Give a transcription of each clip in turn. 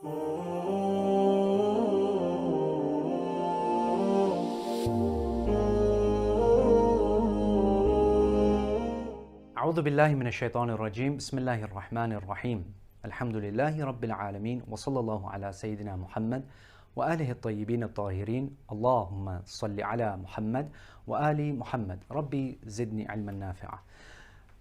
أعوذ بالله من الشيطان الرجيم بسم الله الرحمن الرحيم الحمد لله رب العالمين وصلى الله على سيدنا محمد وآله الطيبين الطاهرين اللهم صل على محمد وآل محمد ربي زدني علما نافعا.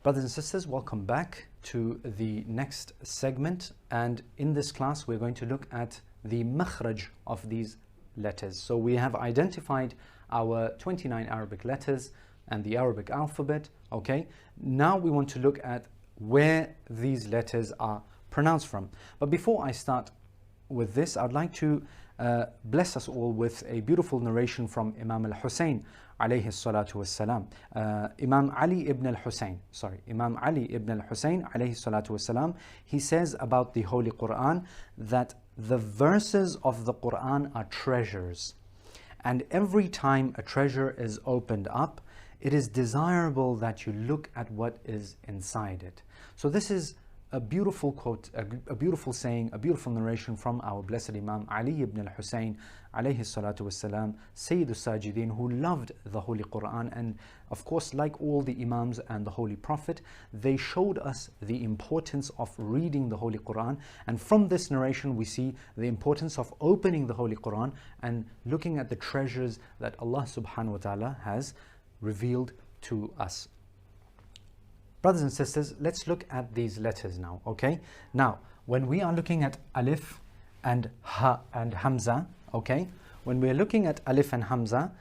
Brothers and sisters, welcome back to the next segment, and in this class we're going to look at the makhraj of these letters. So we have identified our 29 Arabic letters and the Arabic alphabet. Okay, now we want to look at where these letters are pronounced from. But before I start with this, I'd like to bless us all with a beautiful narration from Imam al-Hussein alayhi salatu wassalam. Imam Ali ibn al-Hussein alayhi salatu wassalam, he says about the Holy Quran that the verses of the Quran are treasures, and every time a treasure is opened up, it is desirable that you look at what is inside it. So this is a beautiful quote, a beautiful saying, a beautiful narration from our blessed Imam Ali ibn al-Hussein alayhi salatu wassalam, Sayyid al-Sajidin, who loved the Holy Quran. And of course, like all the Imams and the Holy Prophet, they showed us the importance of reading the Holy Quran. And from this narration we see the importance of opening the Holy Quran and looking at the treasures that Allah subhanahu wa ta'ala has revealed to us. Brothers and sisters, let's look at these letters now, okay? Now, when we are looking at alif and ha and hamza, okay? When we're looking at alif and hamza,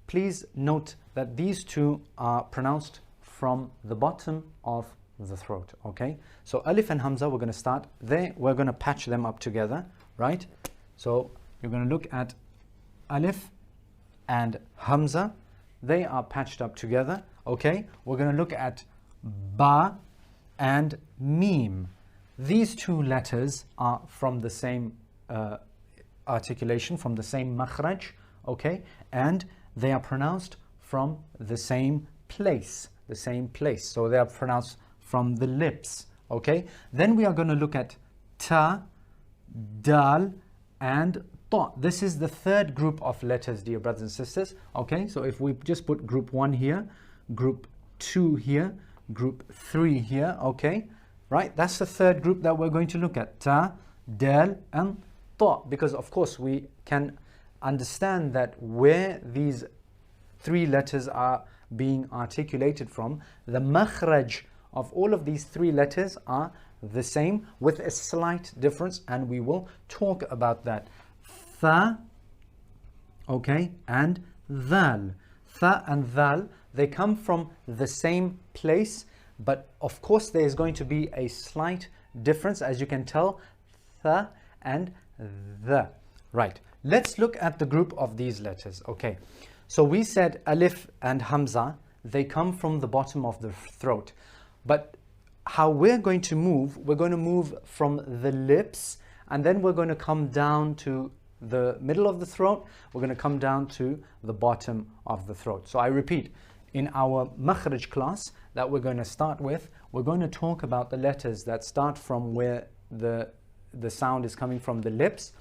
please note that these two are pronounced from the bottom of the throat, okay? So alif and hamza, we're going to start there. We're going to patch them up together, right? So you're going to look at alif and hamza. They are patched up together, okay? We're going to look at Ba and Meem. These two letters are from the same articulation, from the same makhraj, okay? And they are pronounced from the same place, So they are pronounced from the lips, okay? Then we are going to look at Ta, Dal, and Ta. This is the third group of letters, dear brothers and sisters, okay? So if we just put group 1 here, group 2 here, group 3 here, okay? Right, that's the third group that we're going to look at. Ta, Dal, and Ta. Because of course we can understand that where these three letters are being articulated from, the makhraj of all of these three letters are the same with a slight difference, and we will talk about that. Tha, okay, and Thal. Tha and Thal, they come from the same place, but of course there is going to be a slight difference, as you can tell, Tha and The. Right, let's look at the group of these letters, okay? So we said alif and hamza, they come from the bottom of the throat, but how we're going to move from the lips, and then we're going to come down to the middle of the throat, we're going to come down to the bottom of the throat. So I repeat, in our makhraj class that we're going to start with, we're going to talk about the letters that start from where the sound is coming from the lips.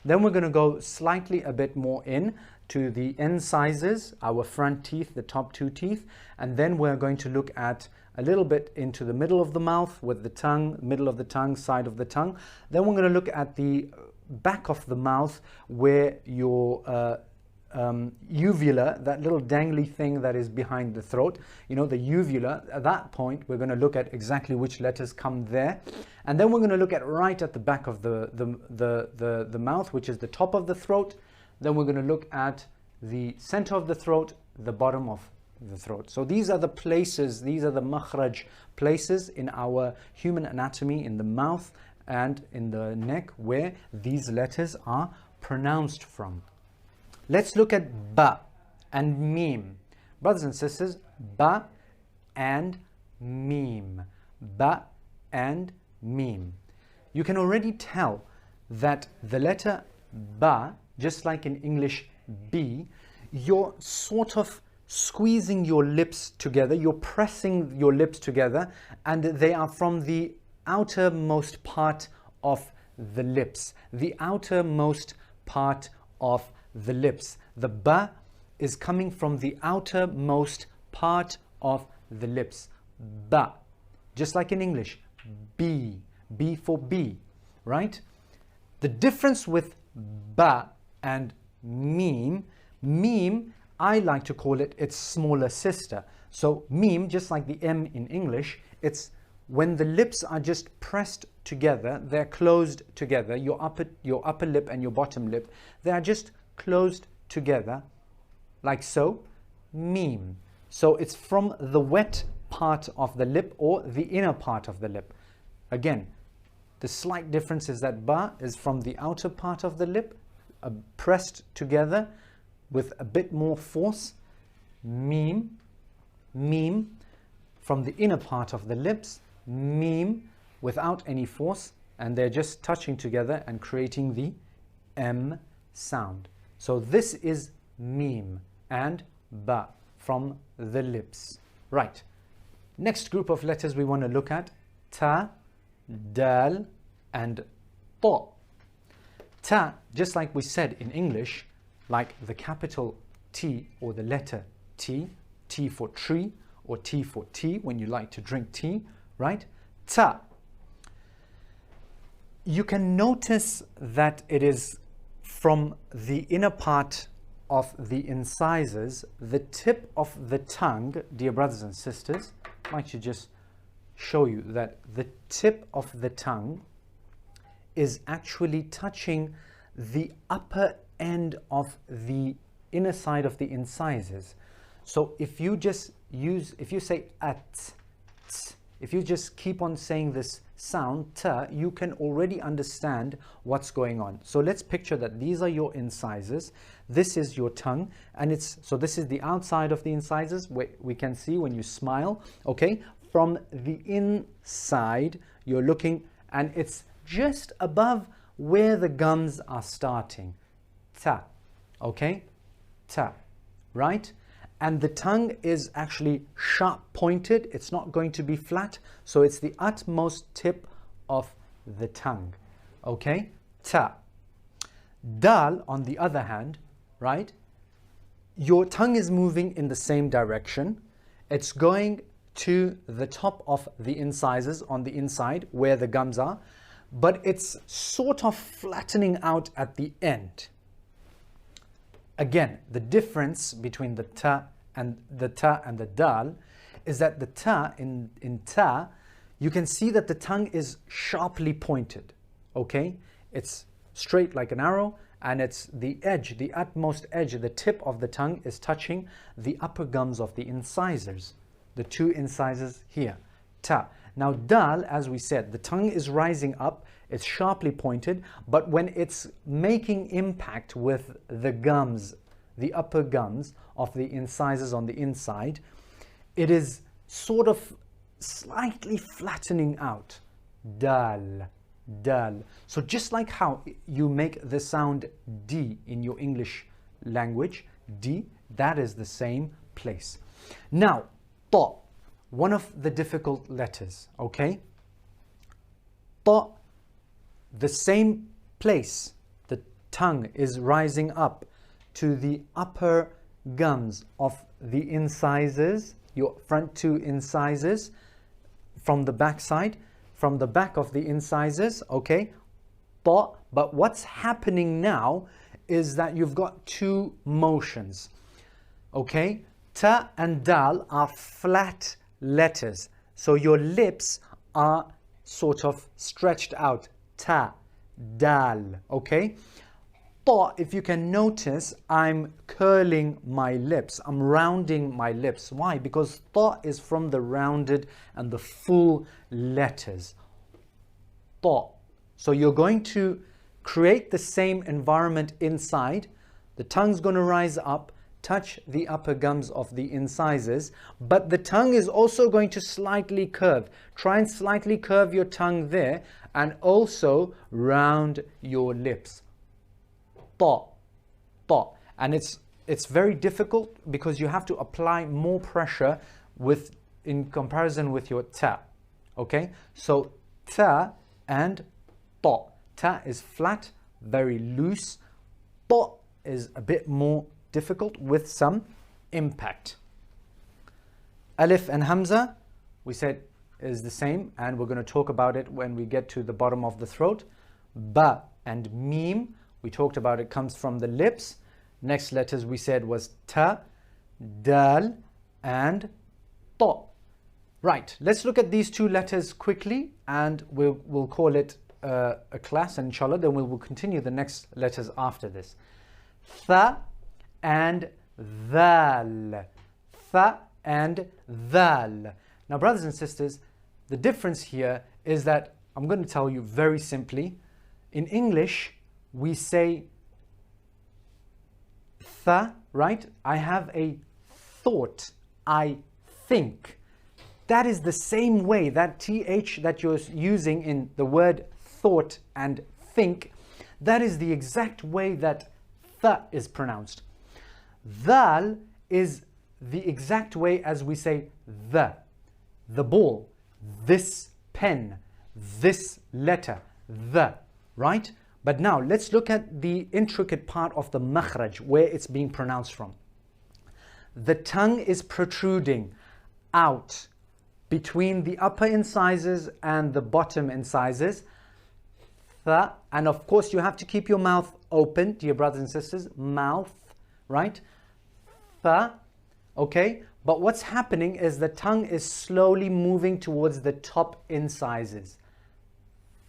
Then we're going to go slightly a bit more in to the incisors, our front teeth, the top two teeth, and then we're going to look at a little bit into the middle of the mouth with the tongue, middle of the tongue, side of the tongue. Then we're going to look at the back of the mouth where your uvula, that little dangly thing that is behind the throat, you know, the uvula. At that point we're going to look at exactly which letters come there, and then we're going to look at right at the back of the mouth, which is the top of the throat. Then we're going to look at the center of the throat, the bottom of the throat. So these are the places, these are the makhraj places in our human anatomy, in the mouth and in the neck, where these letters are pronounced from. Let's look at Ba and Meem. Brothers and sisters, Ba and Meem. Ba and Meem. You can already tell that the letter Ba, just like in English B, you're sort of squeezing your lips together, you're pressing your lips together, and they are from the outermost part of the lips, the outermost part of the lips. The ba is coming from the outermost part of the lips. Ba. Just like in English, B. B for B, right? The difference with ba and meem, meem, I like to call it its smaller sister. So meem, just like the M in English, it's when the lips are just pressed together, they're closed together, your upper lip and your bottom lip, they are just closed together, like so, meem. So it's from the wet part of the lip or the inner part of the lip. Again, the slight difference is that ba is from the outer part of the lip, pressed together with a bit more force. Meem, meem, from the inner part of the lips. Meem, without any force, and they're just touching together and creating the M sound. So this is meem and ba from the lips. Right. Next group of letters we want to look at, ta, dal, and ta. Ta, just like we said in English, like the capital T or the letter T, T for tree or T for tea when you like to drink tea, right? Ta. You can notice that it is from the inner part of the incisors, the tip of the tongue, dear brothers and sisters. I'd like to just show you that the tip of the tongue is actually touching the upper end of the inner side of the incisors. So if you just use, if you say at, t, if you just keep on saying this sound, ta, you can already understand what's going on. So let's picture that these are your incisors, this is your tongue, and it's, so this is the outside of the incisors, where we can see when you smile, okay? From the inside, you're looking, and it's just above where the gums are starting. Ta, okay? Ta, right? And the tongue is actually sharp pointed, it's not going to be flat, so it's the utmost tip of the tongue, okay? Ta. Dal, on the other hand, right? Your tongue is moving in the same direction. It's going to the top of the incisors on the inside where the gums are, but it's sort of flattening out at the end. Again, the difference between the ta and the dal is that the ta in ta, you can see that the tongue is sharply pointed, okay? It's straight like an arrow, and it's the edge, the utmost edge, the tip of the tongue is touching the upper gums of the incisors, the two incisors here, ta. Now dal, as we said, the tongue is rising up, it's sharply pointed, but when it's making impact with the gums, the upper gums of the incisors on the inside, it is sort of slightly flattening out. Dal, dal. So just like how you make the sound D in your English language, D, that is the same place. Now, ta, one of the difficult letters, okay? Ta, the same place, the tongue is rising up to the upper gums of the incisors, your front two incisors, from the back side, from the back of the incisors, okay? Ta, but what's happening now is that you've got two motions, okay? Ta and dal are flat letters, so your lips are sort of stretched out. Ta, dal, okay? Ta, if you can notice, I'm curling my lips, I'm rounding my lips. Why? Because ta is from the rounded and the full letters. Ta. So you're going to create the same environment inside. The tongue's going to rise up, touch the upper gums of the incisors, but the tongue is also going to slightly curve. Try and slightly curve your tongue there and also round your lips. Ta, ta. And it's very difficult because you have to apply more pressure in comparison with your ta. Okay? So ta and ta. Ta is flat, very loose. Ta is a bit more difficult with some impact. Alif and Hamza, we said, is the same, and we're going to talk about it when we get to the bottom of the throat. Ba and Meem, we talked about it, comes from the lips. Next letters we said was Ta, Dal and Ta. Right, let's look at these two letters quickly, and we'll call it a class, and inshallah then we will continue the next letters after this. Tha and Thal. Tha and Thal. Now brothers and sisters, the difference here is that I'm going to tell you very simply. In English we say tha, right? I have a thought, I think. That is the same way, that th that you're using in the word thought and think, that is the exact way that tha is pronounced. Thal is the exact way as we say the ball, this pen, this letter, the, right? But now let's look at the intricate part of the makhraj, where it's being pronounced from. The tongue is protruding out between the upper incisors and the bottom incisors. Tha, and of course you have to keep your mouth open, dear brothers and sisters, mouth, right? Tha, okay? But what's happening is the tongue is slowly moving towards the top incisors.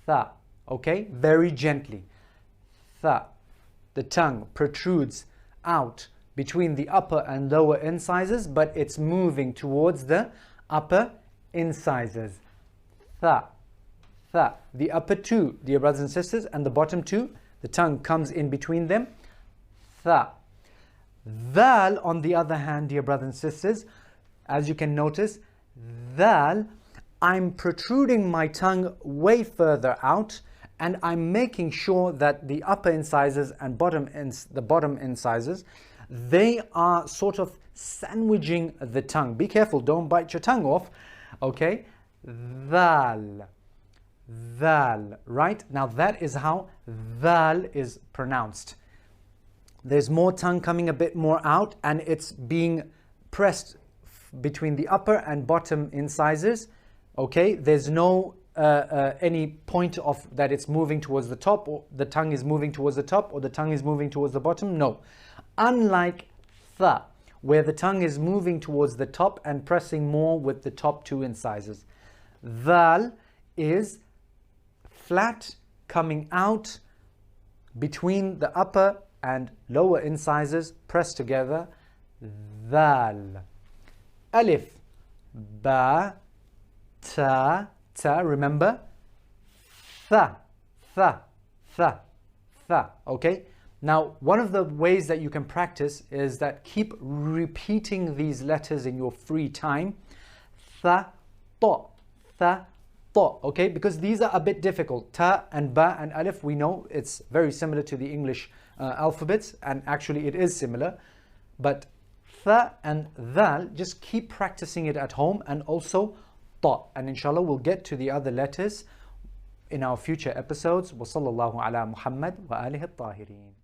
Tha, okay? Very gently. Tha, the tongue protrudes out between the upper and lower incisors, but it's moving towards the upper incisors. Tha, tha. The upper two, dear brothers and sisters, and the bottom two, the tongue comes in between them. Tha. Thal, on the other hand, dear brothers and sisters, as you can notice, thal, I'm protruding my tongue way further out, and I'm making sure that the upper incisors and the bottom incisors, they are sort of sandwiching the tongue. Be careful, don't bite your tongue off. Okay, Thal, Thal, right? Now that is how Thal is pronounced. There's more tongue coming a bit more out, and it's being pressed between the upper and bottom incisors. Okay, there's no any point of that it's moving towards the top, or the tongue is moving towards the top, or the tongue is moving towards the bottom. No, unlike Tha, where the tongue is moving towards the top and pressing more with the top two incisors. Thal is flat, coming out between the upper and lower incisors, pressed together. Thal. Alif. Ba. Ta. Ta. Remember? Tha. Tha. Tha. Tha. Okay? Now, one of the ways that you can practice is that keep repeating these letters in your free time. Tha, ta, tha, ta, okay? Because these are a bit difficult. Ta and ba and alif, we know it's very similar to the English alphabets, and actually it is similar. But tha and thal, just keep practicing it at home, and also ta. And inshallah, we'll get to the other letters in our future episodes. Wa sallallahu ala Muhammad wa alihi at-tahirin.